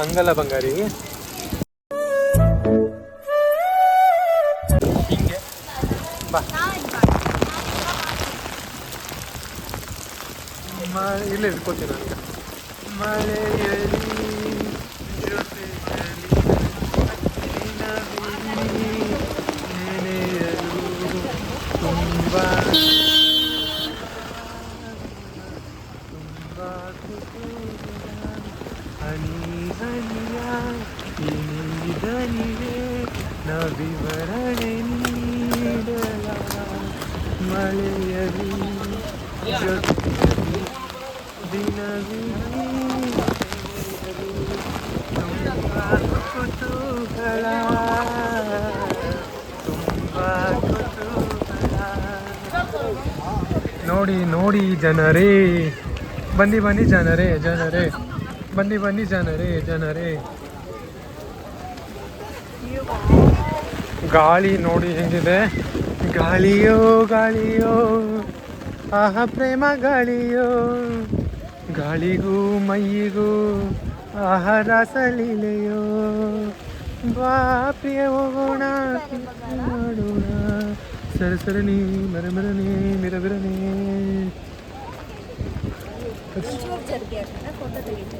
ಹಂಗಲ್ಲ ಬಂಗಾರಿ, ಹಿಂಗೆ ಬಾ. ಇಲ್ಲೇ ಇಟ್ಕೋತೀನಿ ನನಗೆ. ಮಳೆಯಲಿ ಜೊತೆಯಲ್ಲಿ ನೆನೆಯಲು ತುಂಬ ಹನಿ ಹನಿಯ ದನಿಗೆ ನವಿವರಣೆ ನೀಡಲ ಮಳೆಯಲಿ ಜೊತೆಯಲ್ಲಿ ದಿನವಿಡೀ ತುಂಬ ಕುತೂಹಲ, ತುಂಬ ಕುತೂಹಲ. ನೋಡಿ ನೋಡಿ ಜನರೇ, ಬನ್ನಿ ಬನ್ನಿ ಜನರೇ ಜನರೇ, ಬನ್ನಿ ಬನ್ನಿ ಜನರೇ ಜನರೇ. ಗಾಳಿ ನೋಡಿ ಹೆಂಗಿದೆ, ಗಾಳಿಯೋ ಗಾಳಿಯೋ ಆಹ ಪ್ರೇಮ ಗಾಳಿಯೋ, ಗಾಳಿಗೂ ಮೈಯಿಗೂ ಆಹ ರಾಸಲೀಲೆಯೋ. ಬಾ ಪ್ರಿಯ ಹೋಗೋಣ ಮಾಡೋಣ ಸರಸರನಿ ಮರಮರನೆ ಮಿರವಿರನೆ.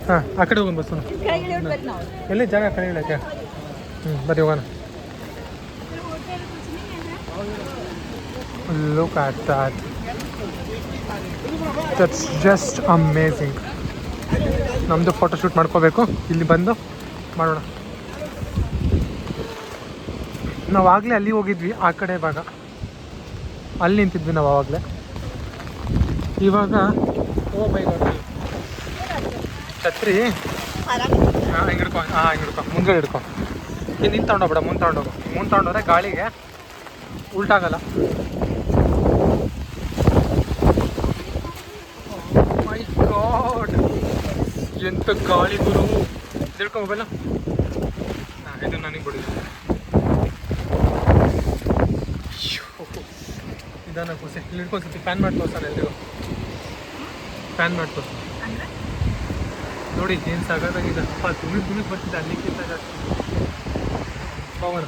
ಹಾಂ ಆ ಕಡೆ ಹೋಗೋಣ ಬಸ್ಸು. ಎಲ್ಲಿ ಜಾಗ ಕಡೆ ಇಡಕ್ಕೆ? ಬರೀ ಹೋಗೋಣ. Look at that. That's just amazing. ನಮ್ಮದು ಫೋಟೋಶೂಟ್ ಮಾಡ್ಕೋಬೇಕು, ಇಲ್ಲಿ ಬಂದು ಮಾಡೋಣ. ನಾವು ಆಗಲೇ ಅಲ್ಲಿ ಹೋಗಿದ್ವಿ, ಆ ಕಡೆ ಭಾಗ ಅಲ್ಲಿ ನಿಂತಿದ್ವಿ ನಾವು ಆವಾಗಲೇ. ಇವಾಗ ಓ ಮೈ ಗಾಡ್, ಛತ್ರಿ ಹಿಂಗೆ ಹಿಡ್ಕೊ, ಹಿಂಗೆ ಹಿಡ್ಕೊ, ಮುಂದೆ ಹಿಡ್ಕೊ. ಇಲ್ಲಿ ನಿಂತು ತಗೊಂಡೋಗ್ಬೇಡ, ಮುಂದೆ ತಗೊಂಡೋಗು. ಮುಂದೆ ತಗೊಂಡೋದ್ರೆ ಗಾಳಿಗೆ ಉಲ್ಟಾಗಲ್ಲ. ಮೈ ಗಾಡ್, ಎಂತ ಗಾಳಿ ಗುರು. ಹಿಡ್ಕೊ ಮೊಬೈಲು. ಇದು ನನಗೆ ಬಿಡಿ. ನಿಧಾನ ಕೂಸಿ, ಇಲ್ಲಿ ಹಿಡ್ಕೊಳ್ಸಿ. ಫ್ಯಾನ್ ಮಾಡಿ ತೋರ್ಸೋಣ ಎಲ್ರಿಗೂ, ಫ್ಯಾನ್ ಮಾಡಿ ತೋರ್ಸ. ನೋಡಿ ಏನು ಸಾಕಾಗಿದೆ. ತುಣಿ ತುಣಿಗೆ ಬರ್ತಿದ್ದೆ ಅಲ್ಲಿಕ್ಕಿಂತ ಜಾಸ್ತಿ. ಹೋಗೋಣ.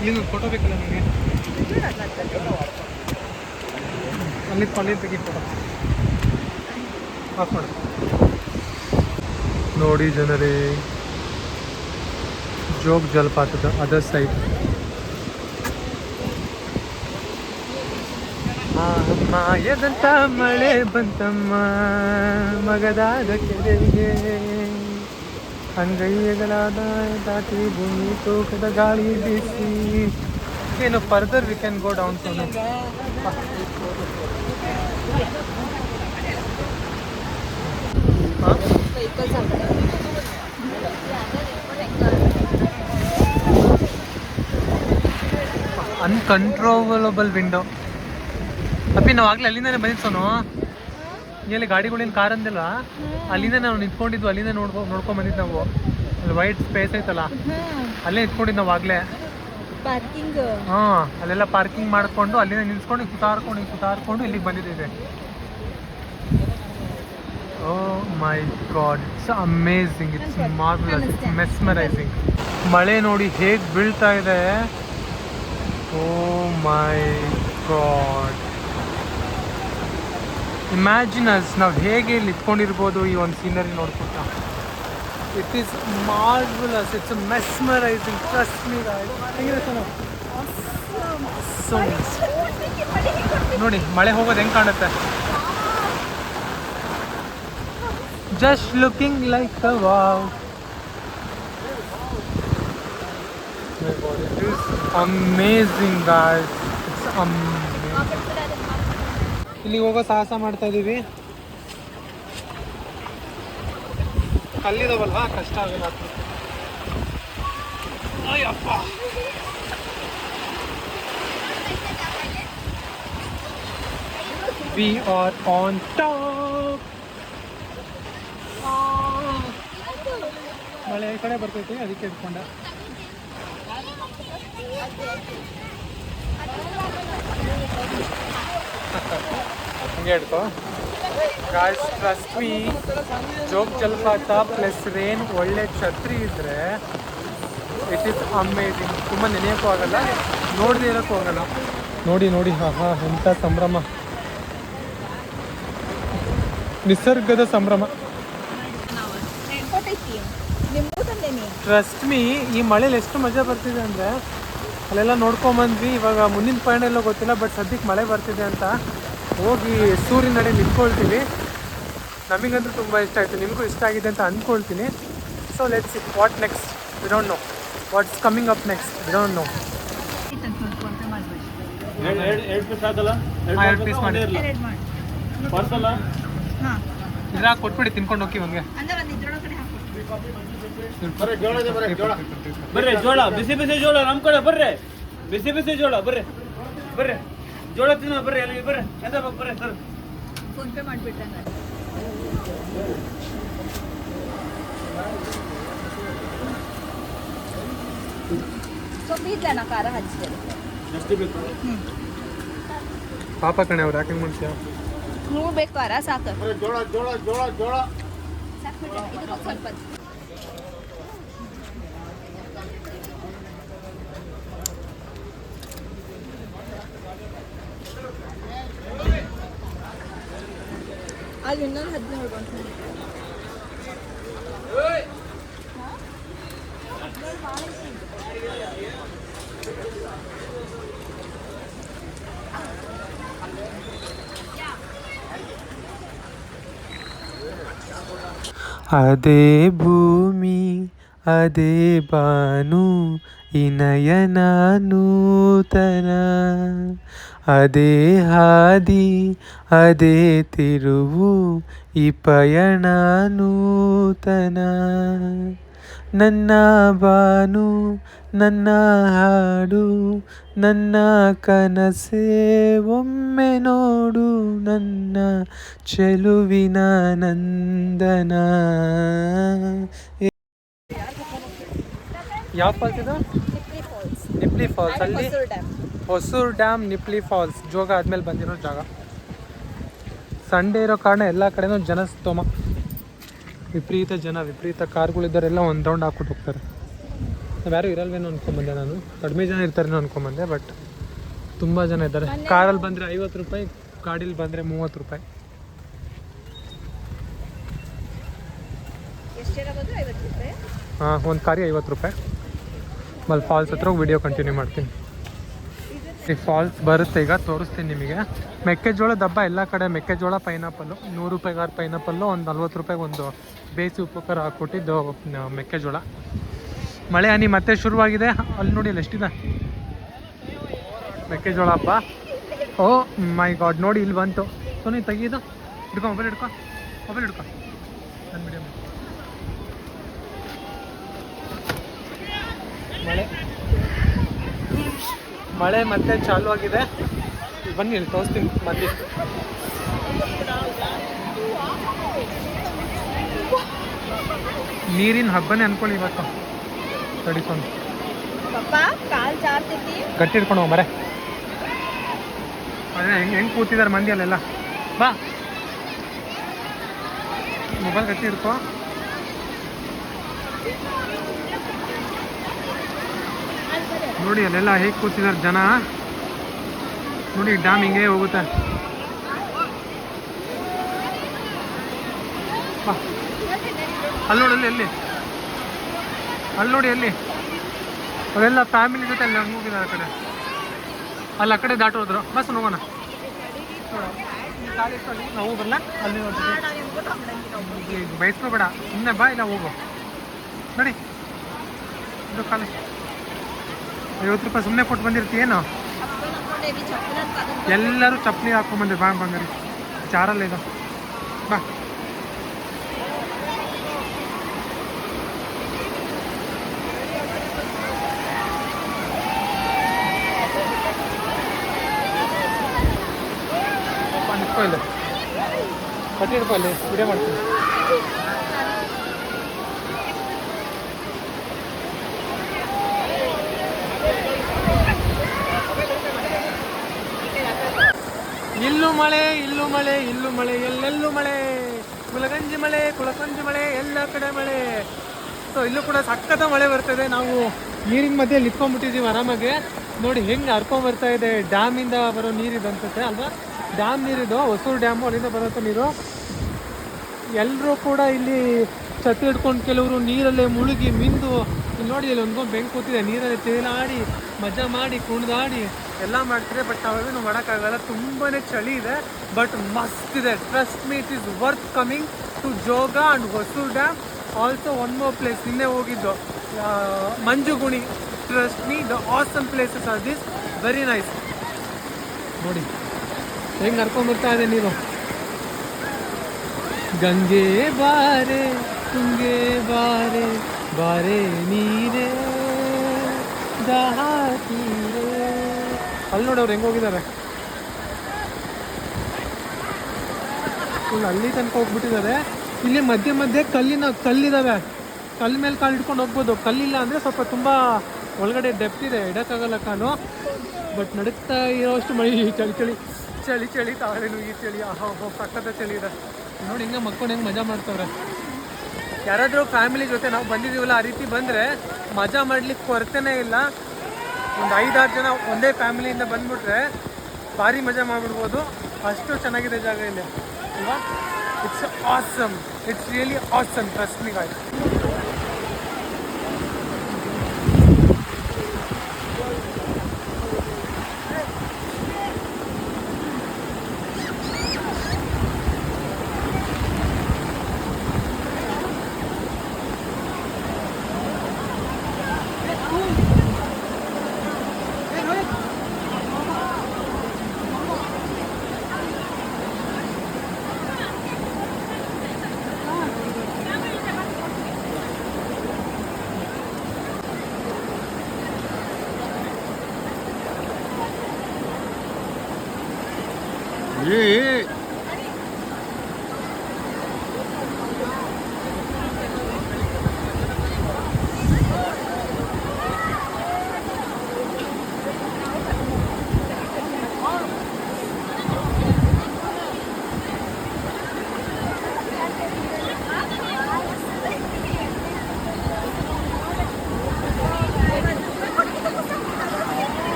ಇಲ್ಲಿಂದ ಫೋಟೋ ಬೇಕಲ್ಲ ನಿಮಗೆ, ಅಲ್ಲಿ ತೆಗಿ ಫೋಟೋ ಆಫ್ ಮಾಡು. ನೋಡಿ ಜನರೇ, ಜೋಗ ಜಲಪಾತದ ಅದರ್ ಸೈಡ್. ಮಾಯದಂತ ಮಳೆ ಬಂತಮ್ಮ ಮಗದಾದ ಕೆರೆಗೆ, ಅಂಗೈಗಳಾದ ದಾಟಿ ಭೂಮಿ ತೂಕದ ಗಾಳಿ ಬೀಸಿ. ಏನು further we can go down Sonu. Uncontrollable window. ಅಪ್ಪಿ ನಾವು ಆಗಲೇ ಅಲ್ಲಿಂದಾನೆ ಬಂದಿದ್ದು ಸೋನು. ಇಲ್ಲಿ ಗಾಡಿಗಳೇನು ಕಾರ್ ಅಂದಿಲ್ಲ, ಅಲ್ಲಿಂದ ನಾವು ನಿಂತ್ಕೊಂಡಿದ್ವು, ಅಲ್ಲಿಂದ ನೋಡ್ಕೊಂಡ್ ಬಂದಿದ್ದು ನಾವು. ಅಲ್ಲಿ ವೈಟ್ ಸ್ಪೇಸ್ ಐತಲ್ಲ, ಅಲ್ಲೇ ನಿಂತ್ಕೊಂಡಿದ್ದು ನಾವು ಆಗಲೇ. ಪಾರ್ಕಿಂಗ್. ಹಾಂ, ಅಲ್ಲೆಲ್ಲ ಪಾರ್ಕಿಂಗ್ ಮಾಡಿಕೊಂಡು ಅಲ್ಲಿಂದ ನಿಲ್ಸ್ಕೊಂಡು ಸುತ್ತಾಡ್ಕೊಂಡು ಇಲ್ಲಿಗೆ ಬಂದಿದ್ದೇವೆ. Oh my god, it's amazing, it's marvellous, it's mesmerising. ಮಳೆ ನೋಡಿ ಹೇಗೆ ಬೀಳ್ತಾ ಇದೆ. Oh my god, imagine us, ನಾವು ಹೇಗೆ ಇಲ್ಲಿ ಇಟ್ಕೊಂಡಿರ್ಬೋದು ಈ ಒಂದು ಸೀನರಿ ನೋಡ್ಕೊತ. It is marvellous, it's mesmerising, trust me guys. ಹೇಗಿದೆ ಸೊ ನೋಡಿ ಮಳೆ ಹೋಗೋದು ಹೆಂಗೆ ಕಾಣುತ್ತೆ. Just looking like a wow. It is amazing guys, it's amazing. ಇಲ್ಲಿ ಹೋಗೋ ಸಾಹಸ ಮಾಡ್ತಾ ಇದೀವಿ. ಕಲ್ಲಿದಾವಲ್ವಾ, ಕಷ್ಟ ಆಗಲ್ಲ. Ayyappa, we are on top. ಮಳೆ ಈ ಕಡೆ ಬರ್ತೈತಿ, ಅದಕ್ಕೆ ಇಟ್ಕೊಂಡೆ. ಹಿಂಗೆ ಹಿಡ್ಕೊ ಗಾಯ್ಸ್. ಟ್ರಸ್ಟ್ ಮೀ, ಜೋಗ್ ಜಲಪಾತ ಪ್ಲಸ್ ರೇನ್ ಒಳ್ಳೆ ಛತ್ರಿ ಇದ್ದರೆ ಇಟ್ ಈಸ್ ಅಮೇಝಿಂಗ್. ತುಂಬ ನೆನೆಯೋಕ್ಕೂ ಆಗಲ್ಲ, ನೋಡದೇ ಇರೋಕ್ಕೂ ಆಗಲ್ಲ. ನೋಡಿ ನೋಡಿ, ಹಾ ಎಂಥ ಸಂಭ್ರಮ, ನಿಸರ್ಗದ ಸಂಭ್ರಮ. ಟ್ರಸ್ಟ್ ಮೀ, ಈ ಮಳೇಲಿ ಎಷ್ಟು ಮಜಾ ಬರ್ತಿದೆ ಅಂದರೆ ಅಲ್ಲೆಲ್ಲ ನೋಡ್ಕೊಂಬಂದ್ವಿ. ಇವಾಗ ಮುಂದಿನ ಪಯಣ ಎಲ್ಲೋ ಗೊತ್ತಿಲ್ಲ, ಬಟ್ ಸದ್ಯಕ್ಕೆ ಮಳೆ ಬರ್ತಿದೆ ಅಂತ ಹೋಗಿ ಸೂರ್ಯನ ನಡೆ ನಿಂತ್ಕೊಳ್ತೀವಿ. ನಮಗಂತೂ ತುಂಬ ಇಷ್ಟ ಆಯಿತು, ನಿಮಗೂ ಇಷ್ಟ ಆಗಿದೆ ಅಂತ ಅಂದ್ಕೊಳ್ತೀನಿ. So let's see what next, we don't know what's coming up next, we don't know. ಇದ್ರಾಗ ಕೊಟ್ಬಿಡಿ, ತಿನ್ಕೊಂಡು ಹೋಗಿ ಹಂಗೆ. ಬರ್ರಿ ಜೋಳ, ಬಿಸಿ ಬಿಸಿ ಜೋಳ ನಮ್ಮ ಕಡೆ ಬರ್ರಿ, ಬಿಸಿ ಬಿಸಿ ಜೋಳ ಬರ್ರಿ, ಬರ್ರಿ ಜೋಳ ತಿನ್ನೋ ಬರ್ರಿ, ಅಲ್ಲಿ ಬರ್ರಿ, ಎಂತ ಬರ್ರಿ ಸರ್. ಫೋನ್ ಪೇ ಮಾಡಿಬಿಟ್ರೆ ಖಾರ ಹಚ್ಚಿದೆ ಪಾಪ ಕಣೆ ಅವ್ರು ಯಾಕೆ ಮಾಡ್ತೀಯ? ನೀವು ಬೇಕು ಖಾರ ಸಾಕು. ಜೋಳ ಜೋಳ ಜೋಳ ಜೋಳ ಸಾಕು, ಇದು ಸ್ವಲ್ಪ ಅಲ್ಲಿ ಇನ್ನೊಂದು 17 ಬಂತು. ಅದೇ ಭೂಮಿ ಅದೇ ಬಾನು ಈ ನಯನ ನೂತನ, ಅದೇ ಹಾದಿ ಅದೇ ತಿರುವು ಈ ಪಯಣ ನೂತನ. ನನ್ನ ಬಾನು ನನ್ನ ಹಾಡು ನನ್ನ ಕನಸೇ ಒಮ್ಮೆ ನೋಡು, ನನ್ನ ಚೆಲುವಿನ ನಂದನ. ಯಾವ ಫಾಲ್ಸ್ ಇದು? ನಿಪ್ಲಿ ಫಾಲ್ಸ್. ಅಲ್ಲಿ ಹೊಸೂರು ಡ್ಯಾಮ್, ನಿಪ್ಲಿ ಫಾಲ್ಸ್ ಜೋಗ ಆದ್ಮೇಲೆ ಬಂದಿರೋ ಜಾಗ. ಸಂಡೇ ಇರೋ ಕಾರಣ ಎಲ್ಲ ಕಡೆನೂ ಜನಸ್ತೋಮ, ವಿಪರೀತ ಜನ, ವಿಪರೀತ ಕಾರ್ಗಳಿದ್ದಾರೆಲ್ಲ ಒಂದು ರೌಂಡ್ ಹಾಕ್ಬಿಟ್ಟು ಹೋಗ್ತಾರೆ. ಯಾರು ಇರಲ್ವೇನೋ ಅನ್ಕೊಂಬಂದೆ ನಾನು, ಕಡಿಮೆ ಜನ ಇರ್ತಾರೇನೋ ಅನ್ಕೊಂಬಂದೆ, ಬಟ್ ತುಂಬ ಜನ ಇದ್ದಾರೆ. ಕಾರಲ್ಲಿ ಬಂದರೆ 50 ರೂಪಾಯಿ, ಗಾಡೀಲಿ ಬಂದರೆ 30 ರೂಪಾಯಿ. ಹಾಂ, ಒಂದು ಕಾರಿಗೆ 50 ರೂಪಾಯಿ. ಮಲ್ಲಿ ಫಾಲ್ಸ್ ಹತ್ರ ವಿಡಿಯೋ ಕಂಟಿನ್ಯೂ ಮಾಡ್ತೀನಿ. ಈ ಫಾಲ್ಸ್ ಬರುತ್ತೆ, ಈಗ ತೋರಿಸ್ತೀನಿ ನಿಮಗೆ. ಮೆಕ್ಕೆಜೋಳ ದಬ್ಬ ಎಲ್ಲ ಕಡೆ, ಮೆಕ್ಕೆಜೋಳ ಪೈನಾಪಲ್ಲು 100 ರೂಪಾಯಿಗಾರು ಪೈನಾಪಲ್ಲು, ಒಂದು 40 ರೂಪಾಯಿಗೆ ಒಂದು ಬೇಯಿಸಿ ಉಪಕಾರ ಹಾಕ್ಕೊಟ್ಟಿದ್ದು ಮೆಕ್ಕೆಜೋಳ. ಮಳೆ ಹನಿ ಮತ್ತೆ ಶುರುವಾಗಿದೆ. ಅಲ್ಲಿ ನೋಡಿ, ಅಲ್ಲಿ ಎಷ್ಟಿದೆ ಮೆಕ್ಕೆಜೋಳ ಹಬ್ಬ. ಓ ಮೈ ಗಾಡ್, ನೋಡಿ ಇಲ್ಲಿ ಬಂತು. ಸೊ ನೀವು ತೆಗೀದು ಹಿಡ್ಕೊ, ಮೊಬೈಲ್ ಹಿಡ್ಕೊ, ಮೊಬೈಲ್ ಹಿಡ್ಕೊ. ನನ್ನ ಮೀಡಿಯಮ್ ಮಳೆ ಮತ್ತೆ ಚಾಲು ಆಗಿದೆ. ಬನ್ನಿ ಇಲ್ಲಿ ತೋರಿಸ್ತೀನಿ ಮತ್ತೆ. ನೀರಿನ ಹಬ್ಬನೇ ಅನ್ಕೊಳ್ಳಿ ಇವತ್ತು. ತಡಿಕೊಂಡು ಗಟ್ಟಿ ಹಿಡ್ಕೊಂಡು ಹೋಗ ಮರೆ. ಅದೇ ಹೆಂಗೆ ಕೂತಿದ್ದಾರೆ ಮಂದಿ ಅಲ್ಲೆಲ್ಲ. ಬಾ, ಮೊಬೈಲ್ ಗಟ್ಟಿ ಹಿಡ್ಕೊ. ನೋಡಿ ಅಲ್ಲೆಲ್ಲ ಹೇಗೆ ಕೂತಿದ್ದಾರೆ ಜನ. ನೋಡಿ ಡ್ಯಾಮ್ ಹಿಂಗೆ ಹೋಗುತ್ತೆ. ಅಲ್ಲಿ ನೋಡಿ, ಎಲ್ಲಿ ಅಲ್ಲಿ ನೋಡಿ, ಎಲ್ಲಿ ಅವರೆಲ್ಲ ಫ್ಯಾಮಿಲಿ ಜೊತೆ ಅಲ್ಲಿ ಹೋಗಿದ್ದಾರೆ ಆ ಕಡೆ. ಅಲ್ಲಿ ಆ ಕಡೆ ದಾಟೋದ್ರು. ಬಸ್ ಹೋಗೋಣ. ನಾವು ಬರಲ್ಲ, ಅಲ್ಲಿ ಬಯಸ್ಕೋಬೇಡ, ಸುಮ್ಮನೆ ಬಾ, ಇಲ್ಲ ಹೋಗು. ನೋಡಿ ಇದು ಖಾಲಿ 50 ರೂಪಾಯಿ ಸುಮ್ಮನೆ ಕೊಟ್ಟು ಬಂದಿರ್ತೀಯೇನು? ಎಲ್ಲರೂ ಚಪ್ಪಲಿ ಹಾಕೊಂಡ್ಬಂದಿರಿ. ಬಾ ಬಂಗಾರಿ, ಚಾರಲ್ಲ ಇದು. ಬಾ, ನಿತ್ಕೊ ಇಲ್ಲಿ, ಕಟ್ಟಿ ಹಿಡ್ಕೊ, ಇಲ್ಲಿ ವಿಡಿಯೋ ಮಾಡ್ತೀನಿ. ಇಲ್ಲೂ ಮಳೆ ಇಲ್ಲೂ ಮಳೆ ಇಲ್ಲೂ ಮಳೆ ಎಲ್ಲೆಲ್ಲೂ ಮಳೆ, ಕುಲಗಂಜಿ ಮಳೆ ಎಲ್ಲ ಕಡೆ ಮಳೆ. ಸೊ ಇಲ್ಲೂ ಕೂಡ ಸಖತ್ತ ಮಳೆ ಬರ್ತದೆ. ನಾವು ನೀರಿನ ಮಧ್ಯೆ ನಿಂತ್ಕೊಂಡ್ಬಿಟ್ಟಿದ್ದೀವಿ ಆರಾಮಾಗಿ. ನೋಡಿ ಹೆಂಗೆ ಹರ್ಕೊಂಡ್ ಬರ್ತಾ ಇದೆ. ಡ್ಯಾಮಿಂದ ಬರೋ ನೀರಿದೆ ಅನ್ಸುತ್ತೆ ಅಲ್ವಾ, ಡ್ಯಾಮ್ ನೀರಿದು, ಹೊಸೂರು ಡ್ಯಾಮು, ಅಲ್ಲಿಂದ ಬರುತ್ತೆ ನೀರು. ಎಲ್ಲರೂ ಕೂಡ ಇಲ್ಲಿ ಛತ್ರಿ ಹಿಡ್ಕೊಂಡು, ಕೆಲವರು ನೀರಲ್ಲೇ ಮುಳುಗಿ ಮಿಂದು, ಇಲ್ಲಿ ನೋಡಿ ಇಲ್ಲಿ ಒಂದ್ಕೊಂಡು ಬೆಂಕಿ ಕೂತಿದೆ, ನೀರಲ್ಲಿ ತೇಲಾಡಿ ಮಜಾ ಮಾಡಿ ಕುಣಿದಾಡಿ ಎಲ್ಲ ಮಾಡ್ತಾರೆ. ಬಟ್ ನಾವೇನು ಮಾಡೋಕ್ಕಾಗಲ್ಲ, ತುಂಬಾ ಚಳಿ ಇದೆ. ಬಟ್ ಮಸ್ತ್ ಇದೆ, trust me, it is worth coming to Jog and Hosur dam. Also one more place, ನಿನ್ನೆ ಹೋಗಿದ್ದು Manjuguni. Trust me, the awesome places are this, very nice. ನೋಡಿ ಹೆಂಗೆ ಹರ್ಕೊಂಡ್ಬರ್ತಾ ಇದೆ ನೀರು. ಗಂಗೆ ಬಾರೆ ತುಂಗೆ ಬಾರೆ ಬಾರೆ ನೀರೇ ದಾಹ ತೀರೆ. ಅಲ್ಲಿ ನೋಡಿ ಅವ್ರು ಹೆಂಗೆ ಹೋಗಿದ್ದಾರೆ, ಅಲ್ಲಿ ತನಕ ಹೋಗ್ಬಿಟ್ಟಿದ್ದಾರೆ. ಇಲ್ಲಿ ಮಧ್ಯೆ ಮಧ್ಯೆ ಕಲ್ಲಿದ್ದಾವೆ, ಕಲ್ಲ ಮೇಲೆ ಕಾಲು ಇಟ್ಕೊಂಡು ಹೋಗ್ಬೋದು. ಕಲ್ಲಿಲ್ಲ ಅಂದರೆ ಸ್ವಲ್ಪ ತುಂಬ ಒಳಗಡೆ ಡೆಪ್ತ್ ಇದೆ, ಇಡೋಕ್ಕಾಗಲ್ಲ ಕಾಲು. ಬಟ್ ನಡುಕ್ತಾ ಇರೋಷ್ಟು ಮಳೆ, ಚಳಿ ಚಳಿ ಚಳಿ ಚಳಿ ತಾಳೇನು ಈ ಚಳಿ, ಸಕ್ಕತ್ತ ಚಳಿ ಇದೆ. ನೋಡಿ ಹಿಂಗೆ ಮಕ್ಕಳು ಹೆಂಗೆ ಮಜಾ ಮಾಡ್ತವ್ರೆ. ಯಾರಾದರೂ ಫ್ಯಾಮಿಲಿ ಜೊತೆ ನಾವು ಬಂದಿದ್ದೀವಲ್ಲ, ಆ ರೀತಿ ಬಂದರೆ ಮಜಾ ಮಾಡ್ಲಿಕ್ಕೆ ಕೊರತೆನೇ ಇಲ್ಲ. ಒಂದು 5-6 ಜನ ಒಂದೇ ಫ್ಯಾಮಿಲಿಯಿಂದ ಬಂದ್ಬಿಟ್ರೆ ಭಾರಿ ಮಜಾ ಮಾಡಿಬಿಡ್ಬೋದು. ಅಷ್ಟು ಚೆನ್ನಾಗಿದೆ ಜಾಗ ಇಲ್ಲಿ ಅಲ್ವಾ. It's awesome, it's really awesome, trust me guys.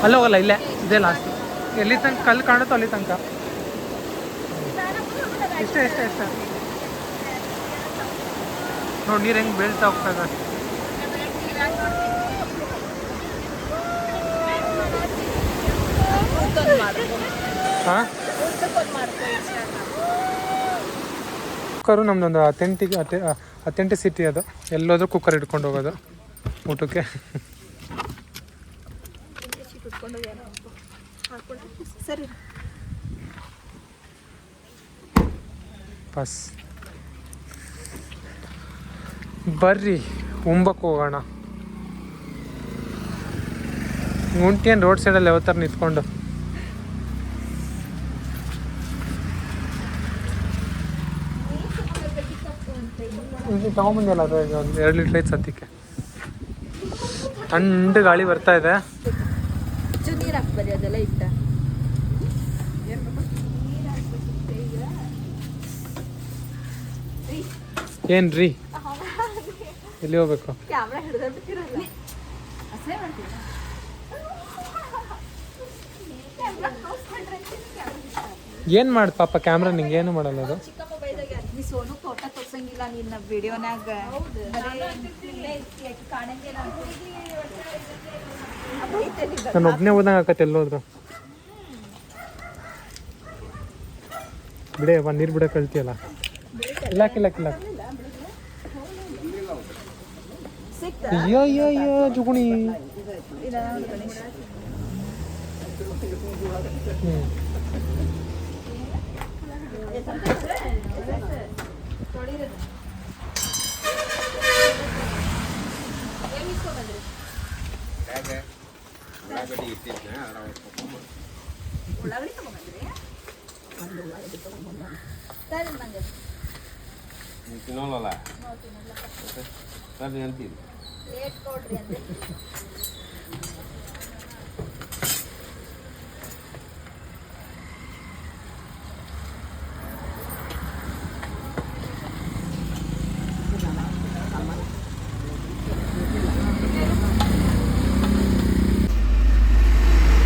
ಅಲ್ಲ ಹೋಗಲ್ಲ, ಇಲ್ಲೇ ಇದೇ ಲಾಸ್ಟ್. ಎಲ್ಲಿ ತನಕ ಕಲ್ಲು ಕಾಣುತ್ತೋ ಅಲ್ಲಿ ತನಕ. ಇಷ್ಟೇ ಇಷ್ಟೇ ಇಷ್ಟೇ. ನೋಡಿ ನೀರು ಹೆಂಗೆ ಬೀಳ್ತಾ ಹೋಗ್ತದೆ. ಹಾಂ, ಕುಕ್ಕರು ನಮ್ದೊಂದು ಅಥೆಂಟಿಸಿಟಿ ಅದು. ಎಲ್ಲೋದ್ರೂ ಕುಕ್ಕರ್ ಇಟ್ಕೊಂಡು ಹೋಗೋದು ಊಟಕ್ಕೆ. ಬಸ್ ಬರ್ರಿ ಉಂಬಕ್ಕೆ ಹೋಗೋಣ. ಉಂಟೇನು ರೋಡ್ ಸೈಡಲ್ಲಿ ಯಾವ ಥರ ನಿಂತ್ಕೊಂಡು. ತಗೊಂಬಂದಿಲ್ಲ ಅದು, ಒಂದು 2 ಲೀಟ್ರ್ ಐತೆ ಸದ್ಯಕ್ಕೆ. ಥಂಡ ಗಾಳಿ ಬರ್ತಾ ಇದೆ. ನೀರು ಹಾಕ್ಬರಿ, ಅದೆಲ್ಲ ಇಟ್ಟ ಏನ್ರಿ ಎಲ್ಲಿ ಹೋಗ್ಬೇಕು? ಕ್ಯಾಮ್ರಾ ಹಿಡಿದಿರಲ್ಲ, ಏನು ಮಾಡಿ ಪಾಪ ಕ್ಯಾಮ್ರಾ ನಿಂಗೆ ಏನು ಮಾಡಲ್ಲ ಅದು. ಸೋನು ತೋಟ ತೋರ್ಸಂಗಿಲ್ಲ ನಿನ್ನ ವಿಡಿಯೋನಾಗ. ನಾನು ಒಬ್ಬನೇ ಹೋದಂಗೆ ಆಕತ್ತೆ ಎಲ್ಲೋದ್ರು. ಬಿಡೇ ಬಾ, ನೀರು ಬಿಡಕ್ಕೆ ಕಳ್ತಿಯಲ್ಲ. ಇಲ್ಲ ಅಯ್ಯೋ ಅಯ್ಯೋ ಅಯ್ಯೋ ಜುಗುಣಿ. ಉಳ್ಳಾಗಡ್ಡಿ ತಗೊಂಡ್ರಿ. ಸರಿ ನಂಗೆ ನೀನು ತಿನ್ನೋಲ್ಲ ಸರ್ ನೀನು ಅಂತೀವಿ ರೇಟ್ ಕೊಡ್ರಿ ಅಂದ್ರೆ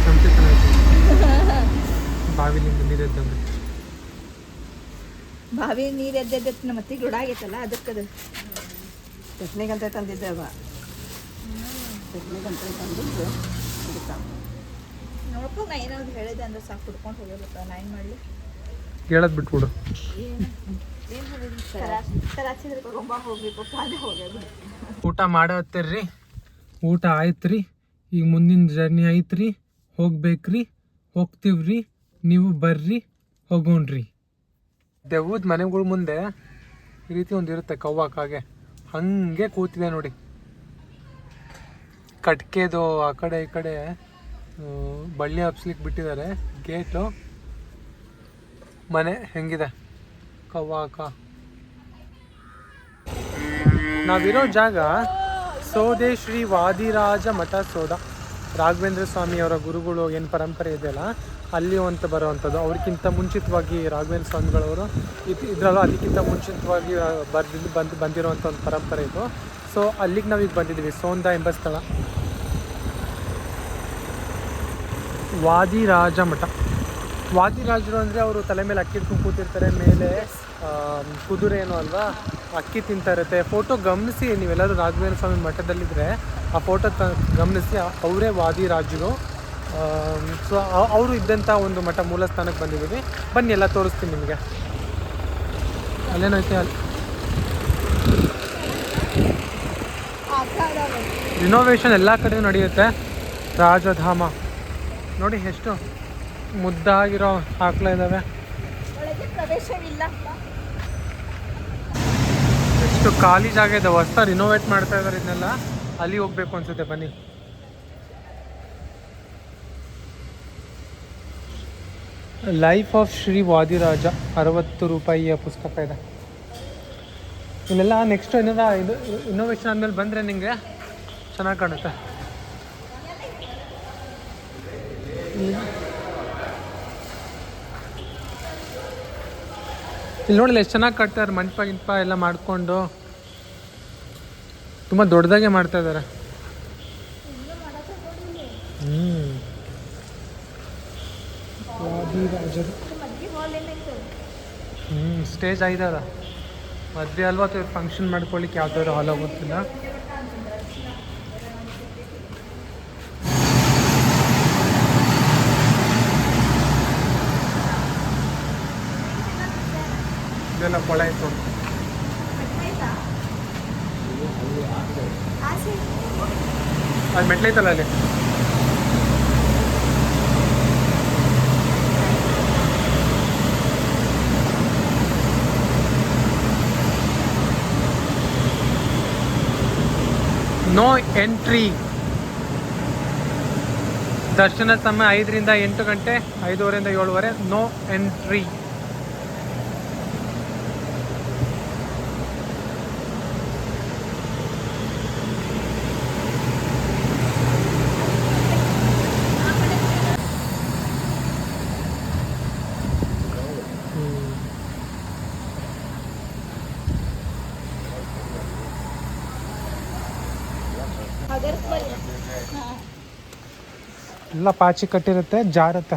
ಚಮಚೆ ಬಾವಿಲಿಂದ ನೀರಿದ್ದಂಗೆ. ಬಾವಿ ನೀರು ಎದ್ದೆದ್ದು ನಮ್ಮ ಮತ್ತಿಗೆ ರೂಢಾಗೈತಲ್ಲ ಅದಕ್ಕದು ಚಟ್ನಿಗಂತ ತಂದಿದ್ದೆ ಅವ ಚಟ್ನಿಗಂತ ತಂದಿದ್ದು ಅದಕ್ಕೆ ನೋಡ್ಕೊ ನಾ ಏನಾದ್ರು ಹೇಳಿದೆ ಅಂದ್ರೆ ಸಾಕು ಕುಡ್ಕೊಂಡು ಹೋಗಲ್ಲ ನಾ ಏನು ಮಾಡಲಿ ಹೇಳೋದು ಬಿಟ್ಬಿಡು. ಏನು ಹೇಳಿದ್ರಿ ತರಾಚಿದ್ರೆ ಗೊಂಬ ಹೋಗ್ಬೇಕು ಪಾದೆ ಹೋಗ್ಬೇಕು. ಊಟ ಮಾಡತ್ತೀರ್ರಿ, ಊಟ ಆಯ್ತು ರೀ, ಈಗ ಮುಂದಿನ ಜರ್ನಿ ಐತ್ರಿ, ಹೋಗ್ಬೇಕ್ರಿ, ಹೋಗ್ತೀವ್ರಿ, ನೀವು ಬರ್ರಿ, ಹೋಗೋಣ್ರಿ. ದೆವ್ವದ ಮನೆಗಳ ಮುಂದೆ ಈ ರೀತಿ ಒಂದು ಇರುತ್ತೆ ಕವ್ವಾಕಾಗೆ, ಹಾಗೆ ಕೂತಿದೆ ನೋಡಿ. ಕಟ್ಕೆದು ಆ ಕಡೆ ಈ ಕಡೆ ಬಳ್ಳಿ ಹಬ್ಸ್ಲಿಕ್ಕೆ ಬಿಟ್ಟಿದ್ದಾರೆ ಗೇಟು. ಮನೆ ಹೆಂಗಿದೆ ಕವ್ವಾಕ. ನಾವಿರೋ ಜಾಗ ಸೋದೆ ಶ್ರೀ ವಾದಿರಾಜ ಮಠ ಸೋದ. ರಾಘವೇಂದ್ರ ಸ್ವಾಮಿಯವರ ಗುರುಗಳು ಏನು ಪರಂಪರೆ ಇದೆಯಲ್ಲ ಅಲ್ಲಿ ಅಂತ ಬರೋವಂಥದ್ದು. ಅವ್ರಿಗಿಂತ ಮುಂಚಿತವಾಗಿ ರಾಘವೇಂದ್ರ ಸ್ವಾಮಿಗಳವರು ಇದರಲ್ಲೂ ಅದಕ್ಕಿಂತ ಮುಂಚಿತವಾಗಿ ಬಂದಿರುವಂಥ ಒಂದು ಪರಂಪರೆ ಇದು. ಸೊ ಅಲ್ಲಿಗೆ ನಾವೀಗ ಬಂದಿದ್ದೀವಿ, ಸೋಂದ ಎಂಬ ಸ್ಥಳ. ವಾದಿರಾಜ ಮಠ. ವಾದಿರಾಜರು ಅಂದರೆ ಅವರು ತಲೆ ಮೇಲೆ ಅಕ್ಕಿ ಇಟ್ಕೊಂಡು ಕೂತಿರ್ತಾರೆ, ಮೇಲೆ ಕುದುರೆ ಏನೋ ಅಲ್ವಾ ಅಕ್ಕಿ ತಿಂತಾ ಇರುತ್ತೆ. ಫೋಟೋ ಗಮನಿಸಿ, ನೀವೆಲ್ಲರೂ ರಾಘವೇಂದ್ರ ಸ್ವಾಮಿ ಮಠದಲ್ಲಿದ್ದರೆ ಆ ಫೋಟೋ ಗಮನಿಸಿ, ಅವರೇ ವಾದಿರಾಜರು. ಸೊ ಅವರು ಇದ್ದಂಥ ಒಂದು ಮಠ ಮೂಲ ಸ್ಥಾನಕ್ಕೆ ಬಂದಿದ್ದೀವಿ. ಬನ್ನಿ ಎಲ್ಲ ತೋರಿಸ್ತೀನಿ ನಿಮಗೆ. ಅಲ್ಲೇನೈತೆ ಅಲ್ಲಿ ರಿನೋವೇಷನ್ ಎಲ್ಲ ಕಡೆ ನಡೆಯುತ್ತೆ. ರಾಜಧಾಮ ನೋಡಿ ಎಷ್ಟು ಮುದ್ದಾಗಿರೋ ಹಾಕ್ಲ ಇದ್ದಾವೆ. ಒಳಗೆ ಪ್ರವೇಶವಿಲ್ಲ. ಎಷ್ಟು ಖಾಲಿ ಜಾಗ ಇದೆ, ಹೊಸ ರಿನೋವೇಟ್ ಮಾಡ್ತಾ ಇದ್ದಾರೆ ಇದನ್ನೆಲ್ಲ. ಅಲ್ಲಿ ಹೋಗ್ಬೇಕು ಅನ್ಸುತ್ತೆ, ಬನ್ನಿ. ಲೈಫ್ ಆಫ್ ಶ್ರೀ ವಾದಿರಾಜ, 60 ರೂಪಾಯಿಯ ಪುಸ್ತಕ ಇದೆ. ಇಲ್ಲೆಲ್ಲ ನೆಕ್ಸ್ಟ್ ಏನಾರ ಇದು ಇನ್ನೋವೇಷನ್ ಆದಮೇಲೆ ಬಂದರೆ ನಿಮಗೆ ಚೆನ್ನಾಗಿ ಕಾಣುತ್ತೆ. ಇಲ್ಲಿ ನೋಡಿಲ್ಲ ಎಷ್ಟು ಚೆನ್ನಾಗಿ ಕಟ್ತಾರೆ, ಮಂಟಪ ಗಿಂಪ ಎಲ್ಲ ಮಾಡಿಕೊಂಡು ತುಂಬ ದೊಡ್ಡದಾಗೆ ಮಾಡ್ತಾ ಇದ್ದಾರೆ. ವಾದಿರಾಜರು ಸ್ಟೇಜ್ ಐದದ ಮದುವೆ ಅಲ್ವಾ ಅಥವಾ ಫಂಕ್ಷನ್ ಮಾಡ್ಕೊಳ್ಳಿಕ್ಕೆ ಯಾವ್ದಾದ್ರು ಹಾಲ್ ಹೋಗುತ್ತಿಲ್ಲ. ಇದೆಲ್ಲ ಕೊಳ ಇತ್ತು, ಅಲ್ಲಿ ಮೆಟ್ಲೈತಲ್ಲ ಅಲ್ಲಿ. No entry. ದರ್ಶನ ಸಮಯ 5ರಿಂದ 8 ಗಂಟೆ, 5:30ರಿಂದ 7:30. No entry. ಎಲ್ಲ ಪಾಚಿ ಕಟ್ಟಿರುತ್ತೆ, ಜಾರುತ್ತೆ.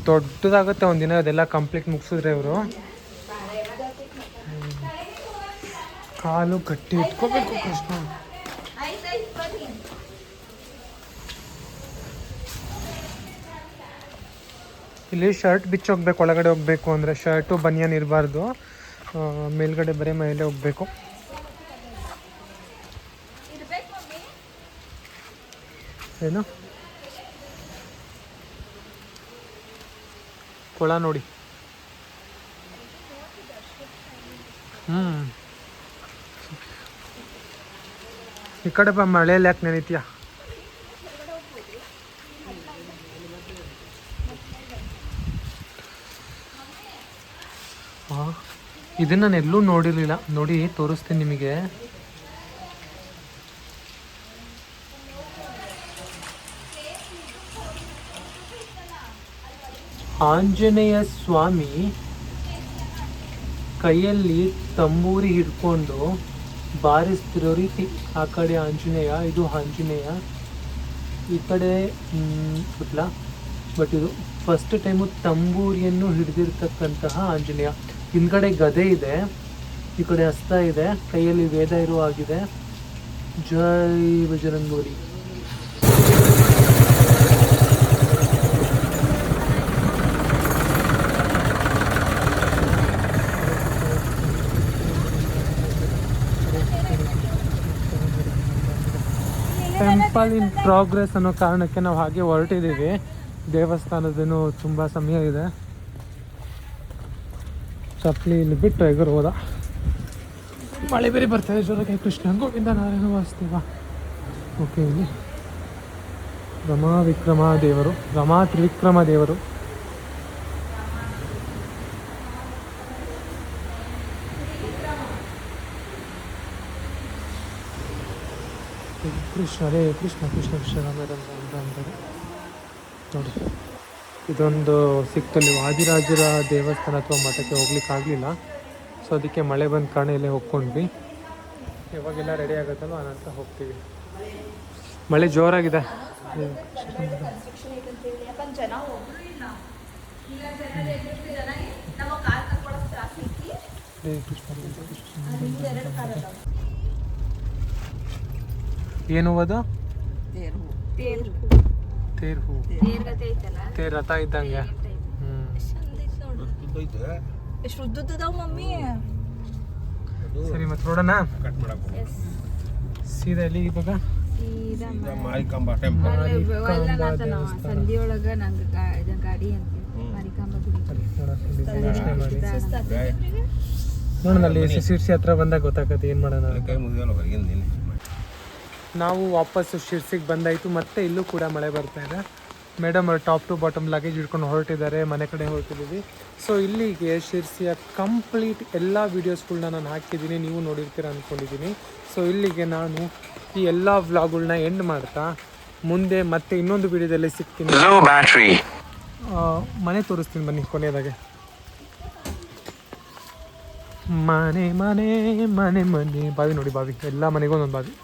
ದೊಡ್ಡದಾಗುತ್ತೆ ಒಂದಿನ ಅದೆಲ್ಲ ಕಂಪ್ಲೀಟ್ ಮುಗಿಸಿದ್ರೆ ಇವರು. ಕಾಲು ಗಟ್ಟಿ ಇಟ್ಕೋಬೇಕು ಕೃಷ್ಣ. ಇಲ್ಲಿ ಶರ್ಟ್ ಬಿಚ್ಚೋಗ್ಬೇಕು, ಒಳಗಡೆ ಹೋಗ್ಬೇಕು ಅಂದರೆ ಶರ್ಟು ಬನಿಯನ್ ಇರಬಾರ್ದು, ಮೇಲ್ಗಡೆ ಬರೀ ಮೇಲೆ ಹೋಗ್ಬೇಕು. ಏನು ಕೊಳ ನೋಡಿ. ಈ ಕಡೆ ಬಾ, ಮಳೆಯಲ್ಲಿ ಯಾಕೆ ನೆನೀತೀಯ? ಇದನ್ನ ನಾನು ಎಲ್ಲೂ ನೋಡಿರಲಿಲ್ಲ, ನೋಡಿ ತೋರಿಸ್ತೀನಿ ನಿಮಗೆ. ಆಂಜನೇಯ ಸ್ವಾಮಿ ಕೈಯಲ್ಲಿ ತಂಬೂರಿ ಹಿಡ್ಕೊಂಡು ಬಾರಿಸ್ತಿರೋ ರೀತಿ. ಆ ಕಡೆ ಆಂಜನೇಯ, ಇದು ಆಂಜನೇಯ, ಈ ಕಡೆ ಗೊತ್ತಿಲ್ಲ, ಬಟ್ ಇದು ಫಸ್ಟ್ ಟೈಮು ತಂಬೂರಿಯನ್ನು ಹಿಡಿದಿರ್ತಕ್ಕಂತಹ ಆಂಜನೇಯ. ಹಿಂದ್ಗಡೆ ಗದೆ ಇದೆ, ಈ ಕಡೆ ಹಸ್ತ ಇದೆ, ಕೈಯಲ್ಲಿ ವೇದ ಇರುವ ಆಗಿದೆ. ಜೈ ಬಜರಂಗಬಲಿ. ಟೆಂಪಲ್ ಇನ್ ಪ್ರೋಗ್ರೆಸ್ ಅನ್ನೋ ಕಾರಣಕ್ಕೆ ನಾವು ಹಾಗೆ ಹೊರಟಿದ್ದೀವಿ. ದೇವಸ್ಥಾನದೇನು ತುಂಬ ಸಮಯ ಇದೆ. ಚಪ್ಪಲಿ ಇಲ್ಲಿ ಬಿಟ್ಟು ಎಗರು ಹೋದ. ಮಳೆ ಬೇರೆ ಬರ್ತಾಯಿದೆ ಜೋರಾಗಿ. ಕೃಷ್ಣ ಗೋವಿಂದ ನಾರಾಯಣ ವಾಸ್ತವ. ಓಕೆ, ಇಲ್ಲಿ ರಮಾ ವಿಕ್ರಮ ದೇವರು, ರಮಾ ತ್ರಿವಿಕ್ರಮ ದೇವರು. ಕೃಷ್ಣ ರೇ ಕೃಷ್ಣ ಕೃಷ್ಣ ಕೃಷ್ಣ ರಾಮ ರಾಮ ರಾಮ ಅಂತಾರೆ ನೋಡಿ. ಇದೊಂದು ಸಿಕ್ತಲ್ಲಿ ವಾದಿರಾಜರ ದೇವಸ್ಥಾನ ಅಥವಾ ಮಠಕ್ಕೆ ಹೋಗ್ಲಿಕ್ಕೆ ಆಗಲಿಲ್ಲ, ಸೊ ಅದಕ್ಕೆ ಮಳೆ ಬಂದ ಕಾರಣ ಇಲ್ಲೇ ಹೋಗ್ಕೊಂಡ್ವಿ. ಇವಾಗೆಲ್ಲ ರೆಡಿ ಆಗುತ್ತಲ್ವ ಅನಂತ ಹೋಗ್ತೀವಿ. ಮಳೆ ಜೋರಾಗಿದೆ. ಯಾಕಂದ್ರೆ ಜನ ಒಬ್ರು ಇಲ್ಲ, ನಮ್ಮ ಕಾರ್ ಕರ್ಕೊಳಕ್ ತ್ರಾಸ ಐತಿ. ಏನು ಅದು? ತೇರು ತೇರು ಹೂ, ತೇರ್ ರಥ ಇದ್ದಂಗೆ. ಎಷ್ಟು ಉದ್ದದಾವ ಮಮ್ಮಿ. ಸರಿ, ಮತ್ತೆ ನೋಡೋಣ. ಸೀದಾ ಎಲ್ಲಿ ಇವಾಗ? ಮಾರಿಕಾಂಬ ಸಂಧಿಯೊಳಗ ನಂಗೆ ಗಾಡಿ ಅಂತ ಮಾರಿಕಾಂಬ ನೋಡೋಣ, ಅಲ್ಲಿ ಶಿರ್ಸಿ ಹತ್ರ ಬಂದಾಗ ಗೊತ್ತಾಗತ್ತೆ ಏನು ಮಾಡೋಣ. ನಾವು ವಾಪಸ್ಸು ಶಿರ್ಸಿಗೆ ಬಂದಾಯಿತು. ಮತ್ತೆ ಇಲ್ಲೂ ಕೂಡ ಮಳೆ ಬರ್ತಾ ಇದೆ. ಮೇಡಮ್ ಅವ್ರು ಟಾಪ್ ಟು ಬಾಟಮ್ ಲಗೇಜ್ ಹಿಡ್ಕೊಂಡು ಹೊರಟಿದ್ದಾರೆ, ಮನೆ ಕಡೆ ಹೊರಟಿದ್ದೀವಿ. ಸೊ ಇಲ್ಲಿಗೆ ಶಿರ್ಸಿಯ ಕಂಪ್ಲೀಟ್ ಎಲ್ಲ ವೀಡಿಯೋಸ್ಗಳ್ನ ನಾನು ಹಾಕಿದ್ದೀನಿ, ನೀವು ನೋಡಿರ್ತೀರ ಅಂದ್ಕೊಂಡಿದ್ದೀನಿ. ಸೊ ಇಲ್ಲಿಗೆ ನಾನು ಈ ಎಲ್ಲ ವ್ಲಾಗ್ಗಳ್ನ ಎಂಡ್ ಮಾಡ್ತಾ ಮುಂದೆ ಮತ್ತೆ ಇನ್ನೊಂದು ವೀಡಿಯೋದಲ್ಲಿ ಸಿಗ್ತೀನಿ. ಮನೆ ತೋರಿಸ್ತೀನಿ ಬನ್ನಿ ಕೊನೆಯದಾಗೆ. ಮನೆ ಮನೆ ಮನೆ ಮನೆ ಬಾವಿ ನೋಡಿ, ಬಾವಿ ಎಲ್ಲ ಮನೆಗೂ ಒಂದೊಂದು ಬಾವಿ.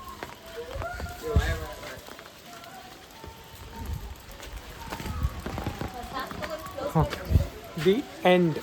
The end.